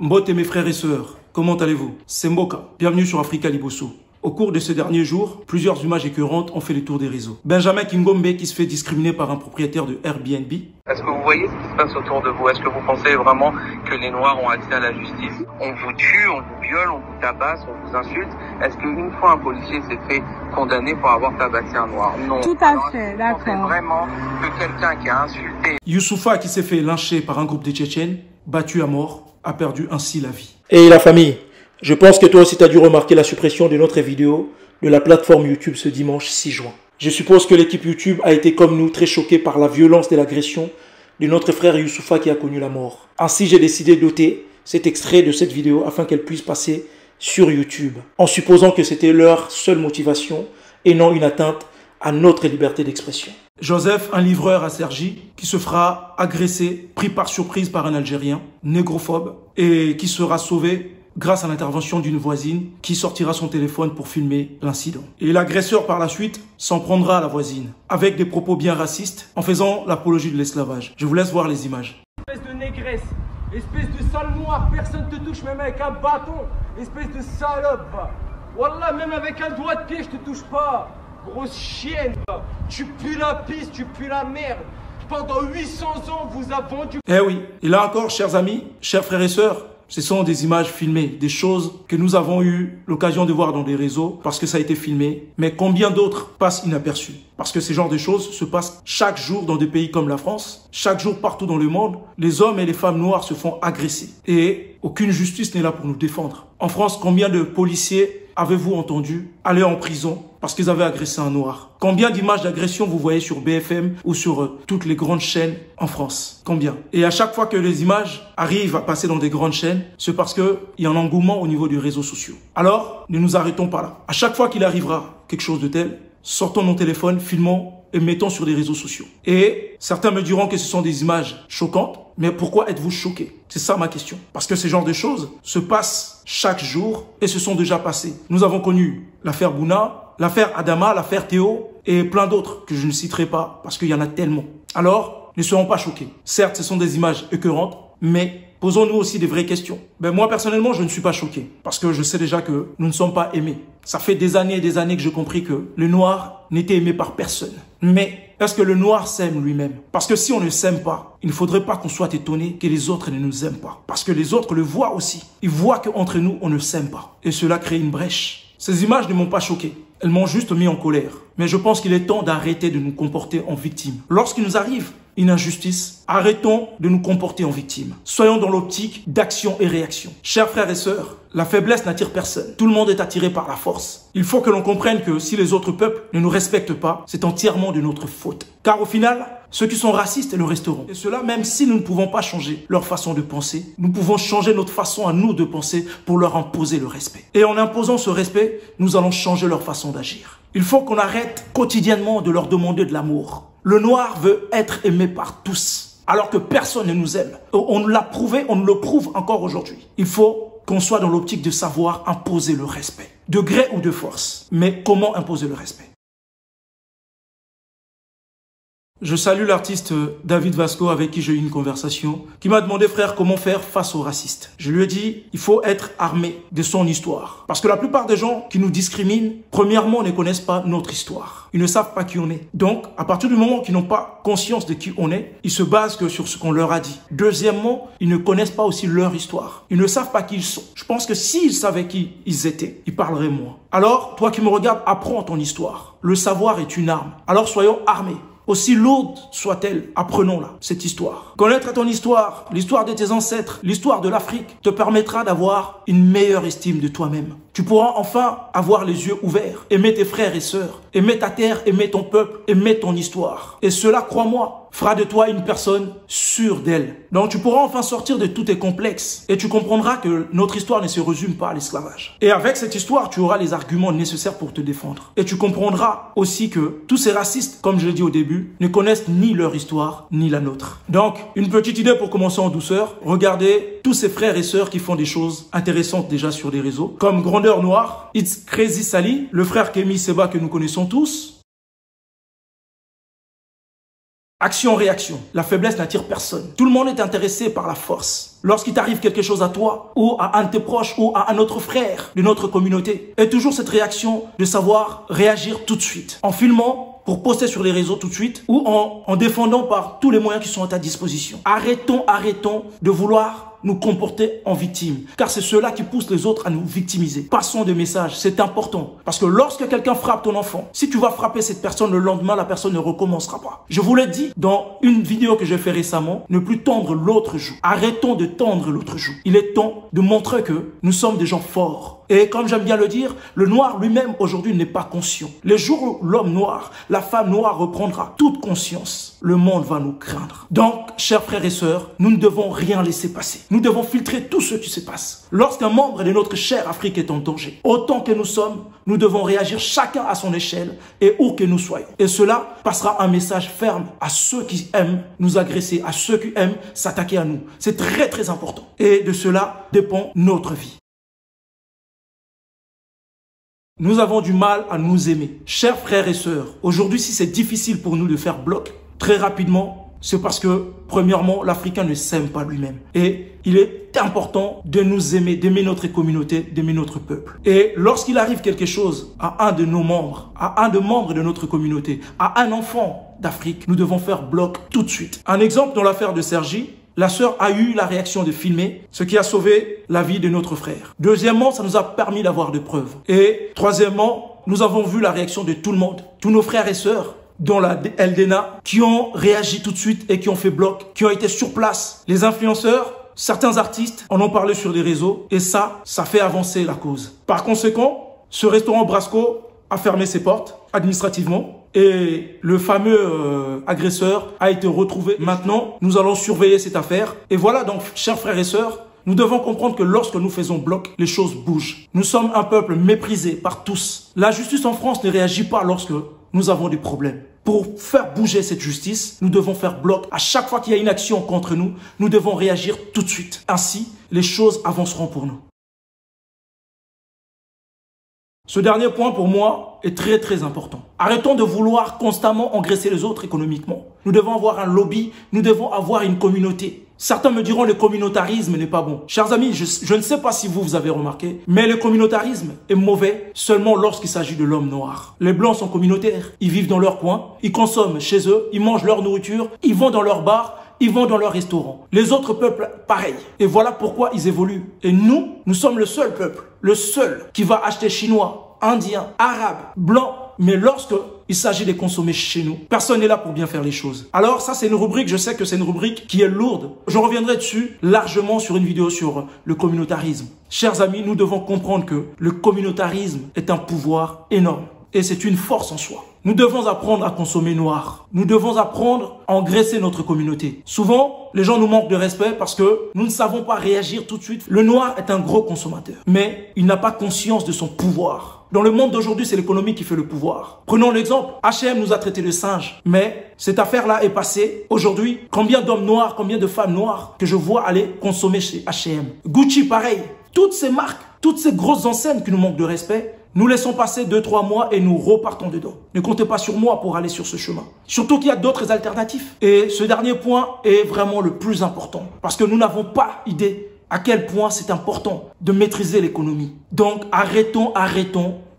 Mbote mes frères et sœurs, comment allez-vous? C'est Mboka, bienvenue sur Africa Liboso. Au cours de ces derniers jours, plusieurs images écœurantes ont fait le tour des réseaux. Benjamin Kingombe qui se fait discriminer par un propriétaire de Airbnb. Est-ce que vous voyez ce qui se passe autour de vous? Est-ce que vous pensez vraiment que les Noirs ont accès à la justice? On vous tue, on vous viole, on vous tabasse, on vous insulte. Est-ce qu'une fois un policier s'est fait condamner pour avoir tabassé un Noir? Non. Tout à fait, d'accord. Vous pensez vraiment que quelqu'un qui a insulté... Youssoufa qui s'est fait lyncher par un groupe de Tchétchènes, battu à mort, a perdu ainsi la vie. Et la famille, je pense que toi aussi tu as dû remarquer la suppression de notre vidéo de la plateforme YouTube ce dimanche 6 juin. Je suppose que l'équipe YouTube a été comme nous très choquée par la violence de l'agression de notre frère Youssoufa qui a connu la mort. Ainsi, j'ai décidé d'ôter cet extrait de cette vidéo afin qu'elle puisse passer sur YouTube, en supposant que c'était leur seule motivation et non une atteinte à notre liberté d'expression. Joseph, un livreur à Cergy, qui se fera agresser, pris par surprise par un Algérien, négrophobe, et qui sera sauvé grâce à l'intervention d'une voisine qui sortira son téléphone pour filmer l'incident. Et l'agresseur, par la suite, s'en prendra à la voisine, avec des propos bien racistes, en faisant l'apologie de l'esclavage. Je vous laisse voir les images. Espèce de négresse, espèce de sale noir, personne te touche, même avec un bâton, espèce de salope, va. Wallah, même avec un doigt de pied, je te touche pas. Grosse chienne, va. Tu pues la pisse, tu pues la merde. Pendant 800 ans, vous a vendu... Eh oui, et là encore, chers amis, chers frères et sœurs, ce sont des images filmées, des choses que nous avons eu l'occasion de voir dans les réseaux parce que ça a été filmé. Mais combien d'autres passent inaperçus? Parce que ces genres de choses se passent chaque jour dans des pays comme la France. Chaque jour partout dans le monde, les hommes et les femmes noires se font agresser. Et aucune justice n'est là pour nous défendre. En France, combien de policiers avez-vous entendu aller en prison parce qu'ils avaient agressé un noir? Combien d'images d'agression vous voyez sur BFM ou sur toutes les grandes chaînes en France? Combien? Et à chaque fois que les images arrivent à passer dans des grandes chaînes, c'est parce qu'il y a un engouement au niveau des réseaux sociaux. Alors, ne nous arrêtons pas là. À chaque fois qu'il arrivera quelque chose de tel, sortons nos téléphones, filmons et mettons sur les réseaux sociaux. Et certains me diront que ce sont des images choquantes, mais pourquoi êtes-vous choqués? C'est ça ma question. Parce que ce genre de choses se passent chaque jour et se sont déjà passées. Nous avons connu l'affaire Bouna, l'affaire Adama, l'affaire Théo et plein d'autres que je ne citerai pas parce qu'il y en a tellement. Alors, ne soyons pas choqués. Certes, ce sont des images écœurantes, mais posons-nous aussi des vraies questions. Ben moi, personnellement, je ne suis pas choqué parce que je sais déjà que nous ne sommes pas aimés. Ça fait des années et des années que j'ai compris que le noir n'était aimé par personne. Mais est-ce que le noir s'aime lui-même? Parce que si on ne s'aime pas, il ne faudrait pas qu'on soit étonné que les autres ne nous aiment pas. Parce que les autres le voient aussi. Ils voient qu'entre nous, on ne s'aime pas. Et cela crée une brèche. Ces images ne m'ont pas choqué. Elles m'ont juste mis en colère. Mais je pense qu'il est temps d'arrêter de nous comporter en victime. Lorsqu'il nous arrive une injustice, arrêtons de nous comporter en victime. Soyons dans l'optique d'action et réaction. Chers frères et sœurs, la faiblesse n'attire personne. Tout le monde est attiré par la force. Il faut que l'on comprenne que si les autres peuples ne nous respectent pas, c'est entièrement de notre faute. Car au final, ceux qui sont racistes le resteront. Et cela, même si nous ne pouvons pas changer leur façon de penser, nous pouvons changer notre façon à nous de penser pour leur imposer le respect. Et en imposant ce respect, nous allons changer leur façon d'agir. Il faut qu'on arrête quotidiennement de leur demander de l'amour. Le noir veut être aimé par tous, alors que personne ne nous aime. On l'a prouvé, on le prouve encore aujourd'hui. Il faut qu'on soit dans l'optique de savoir imposer le respect, de gré ou de force. Mais comment imposer le respect? Je salue l'artiste David Vasco avec qui j'ai eu une conversation, qui m'a demandé, frère, comment faire face aux racistes. Je lui ai dit, il faut être armé de son histoire. Parce que la plupart des gens qui nous discriminent, premièrement, ne connaissent pas notre histoire. Ils ne savent pas qui on est. Donc, à partir du moment qu'ils n'ont pas conscience de qui on est, ils se basent que sur ce qu'on leur a dit. Deuxièmement, ils ne connaissent pas aussi leur histoire. Ils ne savent pas qui ils sont. Je pense que s'ils savaient qui ils étaient, ils parleraient moins. Alors, toi qui me regardes, apprends ton histoire. Le savoir est une arme. Alors, soyons armés. Aussi lourde soit-elle, apprenons-la, cette histoire. Connaître ton histoire, l'histoire de tes ancêtres, l'histoire de l'Afrique, te permettra d'avoir une meilleure estime de toi-même. Tu pourras enfin avoir les yeux ouverts, aimer tes frères et sœurs, aimer ta terre, aimer ton peuple, aimer ton histoire. Et cela, crois-moi, fera de toi une personne sûre d'elle. Donc tu pourras enfin sortir de tous tes complexes et tu comprendras que notre histoire ne se résume pas à l'esclavage. Et avec cette histoire, tu auras les arguments nécessaires pour te défendre. Et tu comprendras aussi que tous ces racistes, comme je l'ai dit au début, ne connaissent ni leur histoire, ni la nôtre. Donc, une petite idée pour commencer en douceur. Regardez tous ces frères et sœurs qui font des choses intéressantes déjà sur les réseaux, comme Grandeur Noire, It's Crazy Sally, le frère Kémy Seba que nous connaissons tous, Action-réaction. La faiblesse n'attire personne. Tout le monde est intéressé par la force. Lorsqu'il t'arrive quelque chose à toi, ou à un de tes proches, ou à un autre frère de notre communauté, et toujours cette réaction de savoir réagir tout de suite. En filmant, pour poster sur les réseaux tout de suite, ou en défendant par tous les moyens qui sont à ta disposition. Arrêtons de vouloir nous comporter en victime, car c'est cela qui pousse les autres à nous victimiser. Passons des messages, c'est important, parce que lorsque quelqu'un frappe ton enfant, si tu vas frapper cette personne, le lendemain, la personne ne recommencera pas. Je vous l'ai dit dans une vidéo que j'ai fait récemment, ne plus tendre l'autre joue. Arrêtons de tendre l'autre joue. Il est temps de montrer que nous sommes des gens forts. Et comme j'aime bien le dire, le noir lui-même aujourd'hui n'est pas conscient. Les jours où l'homme noir, la femme noire reprendra toute conscience, le monde va nous craindre. Donc, chers frères et sœurs, nous ne devons rien laisser passer. Nous devons filtrer tout ce qui se passe. Lorsqu'un membre de notre chère Afrique est en danger, autant que nous sommes, nous devons réagir chacun à son échelle et où que nous soyons. Et cela passera un message ferme à ceux qui aiment nous agresser, à ceux qui aiment s'attaquer à nous. C'est très très important. Et de cela dépend notre vie. Nous avons du mal à nous aimer. Chers frères et sœurs, aujourd'hui, si c'est difficile pour nous de faire bloc, très rapidement, c'est parce que, premièrement, l'Africain ne s'aime pas lui-même. Et il est important de nous aimer, d'aimer notre communauté, d'aimer notre peuple. Et lorsqu'il arrive quelque chose à un de nos membres, à un des membres de notre communauté, à un enfant d'Afrique, nous devons faire bloc tout de suite. Un exemple dans l'affaire de Sergi, la sœur a eu la réaction de filmer, ce qui a sauvé la vie de notre frère. Deuxièmement, ça nous a permis d'avoir des preuves. Et troisièmement, nous avons vu la réaction de tout le monde, tous nos frères et sœurs, dont la LDNA, qui ont réagi tout de suite et qui ont fait bloc, qui ont été sur place. Les influenceurs, certains artistes en ont parlé sur les réseaux et ça fait avancer la cause. Par conséquent, ce restaurant Brasco a fermé ses portes administrativement. Et le fameux agresseur a été retrouvé. Maintenant, nous allons surveiller cette affaire. Et voilà donc, chers frères et sœurs, nous devons comprendre que lorsque nous faisons bloc, les choses bougent. Nous sommes un peuple méprisé par tous. La justice en France ne réagit pas lorsque nous avons des problèmes. Pour faire bouger cette justice, nous devons faire bloc. À chaque fois qu'il y a une action contre nous, nous devons réagir tout de suite. Ainsi, les choses avanceront pour nous. Ce dernier point, pour moi, est très très important. Arrêtons de vouloir constamment engraisser les autres économiquement. Nous devons avoir un lobby, nous devons avoir une communauté. Certains me diront que le communautarisme n'est pas bon. Chers amis, je ne sais pas si vous avez remarqué, mais le communautarisme est mauvais seulement lorsqu'il s'agit de l'homme noir. Les blancs sont communautaires, ils vivent dans leur coin, ils consomment chez eux, ils mangent leur nourriture, ils vont dans leur bar, ils vont dans leur restaurant. Les autres peuples, pareil. Et voilà pourquoi ils évoluent. Et nous sommes le seul peuple, le seul qui va acheter chinois, indien, arabe, blanc. Mais lorsque il s'agit de consommer chez nous, personne n'est là pour bien faire les choses. Alors ça, c'est une rubrique, je sais que c'est une rubrique qui est lourde. Je reviendrai dessus largement sur une vidéo sur le communautarisme. Chers amis, nous devons comprendre que le communautarisme est un pouvoir énorme. Et c'est une force en soi. Nous devons apprendre à consommer noir. Nous devons apprendre à engraisser notre communauté. Souvent, les gens nous manquent de respect parce que nous ne savons pas réagir tout de suite. Le noir est un gros consommateur, mais il n'a pas conscience de son pouvoir. Dans le monde d'aujourd'hui, c'est l'économie qui fait le pouvoir. Prenons l'exemple, H&M nous a traités de singes, mais cette affaire-là est passée. Aujourd'hui, combien d'hommes noirs, combien de femmes noires que je vois aller consommer chez H&M. Gucci, pareil. Toutes ces marques, toutes ces grosses enseignes qui nous manquent de respect, nous laissons passer 2-3 mois et nous repartons dedans. Ne comptez pas sur moi pour aller sur ce chemin. Surtout qu'il y a d'autres alternatives. Et ce dernier point est vraiment le plus important. Parce que nous n'avons pas idée à quel point c'est important de maîtriser l'économie. Donc arrêtons.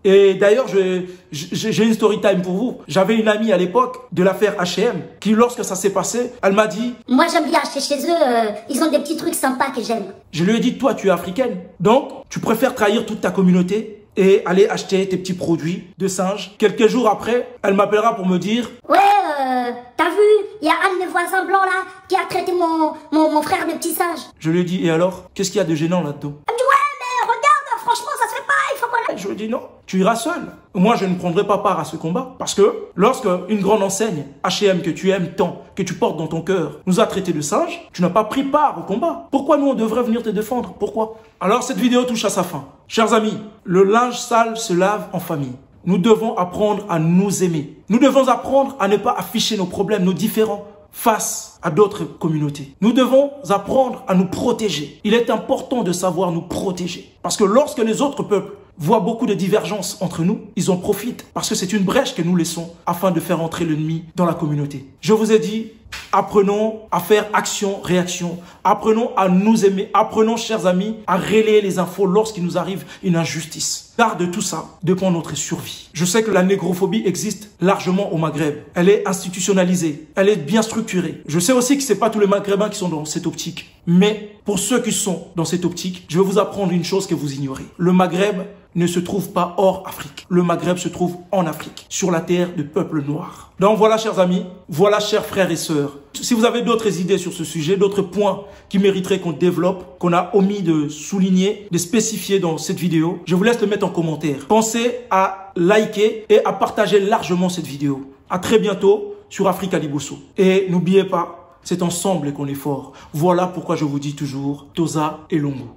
Et d'ailleurs, j'ai une story time pour vous. J'avais une amie à l'époque de l'affaire H&M qui, lorsque ça s'est passé, elle m'a dit « Moi, j'aime bien acheter chez eux. Ils ont des petits trucs sympas que j'aime. » Je lui ai dit « Toi, tu es africaine. Donc, tu préfères trahir toute ta communauté et aller acheter tes petits produits de singe. » Quelques jours après, elle m'appellera pour me dire « Ouais, t'as vu, il y a un de mes voisins blancs là qui a traité mon frère de petit singe. » Je lui ai dit « Et alors, qu'est-ce qu'il y a de gênant là-dedans ?» Elle me dit « Ouais, mais regarde, franchement, ça se fait pas, il faut qu'on... » Je lui ai dit « Non, tu iras seul. Moi, je ne prendrai pas part à ce combat. Parce que lorsque une grande enseigne, H&M, que tu aimes tant, que tu portes dans ton cœur, nous a traité de singe, tu n'as pas pris part au combat. Pourquoi nous, on devrait venir te défendre? Pourquoi? » Alors, cette vidéo touche à sa fin. Chers amis, le linge sale se lave en famille. Nous devons apprendre à nous aimer. Nous devons apprendre à ne pas afficher nos problèmes, nos différends face à d'autres communautés. Nous devons apprendre à nous protéger. Il est important de savoir nous protéger. Parce que lorsque les autres peuples voient beaucoup de divergences entre nous, ils en profitent parce que c'est une brèche que nous laissons afin de faire entrer l'ennemi dans la communauté. Je vous ai dit, apprenons à faire action-réaction. Apprenons à nous aimer. Apprenons, chers amis, à relayer les infos lorsqu'il nous arrive une injustice. Car de tout ça dépend notre survie. Je sais que la négrophobie existe largement au Maghreb. Elle est institutionnalisée. Elle est bien structurée. Je sais aussi que ce n'est pas tous les Maghrébins qui sont dans cette optique. Mais pour ceux qui sont dans cette optique, je vais vous apprendre une chose que vous ignorez. Le Maghreb ne se trouve pas hors Afrique. Le Maghreb se trouve en Afrique, sur la terre de peuples noirs. Donc voilà, chers amis, voilà, chers frères et sœurs. Si vous avez d'autres idées sur ce sujet, d'autres points qui mériteraient qu'on développe, qu'on a omis de souligner, de spécifier dans cette vidéo, je vous laisse le mettre en commentaire. Pensez à liker et à partager largement cette vidéo. À très bientôt sur Africa Liboso. Et n'oubliez pas, c'est ensemble qu'on est fort. Voilà pourquoi je vous dis toujours Toza et Longo.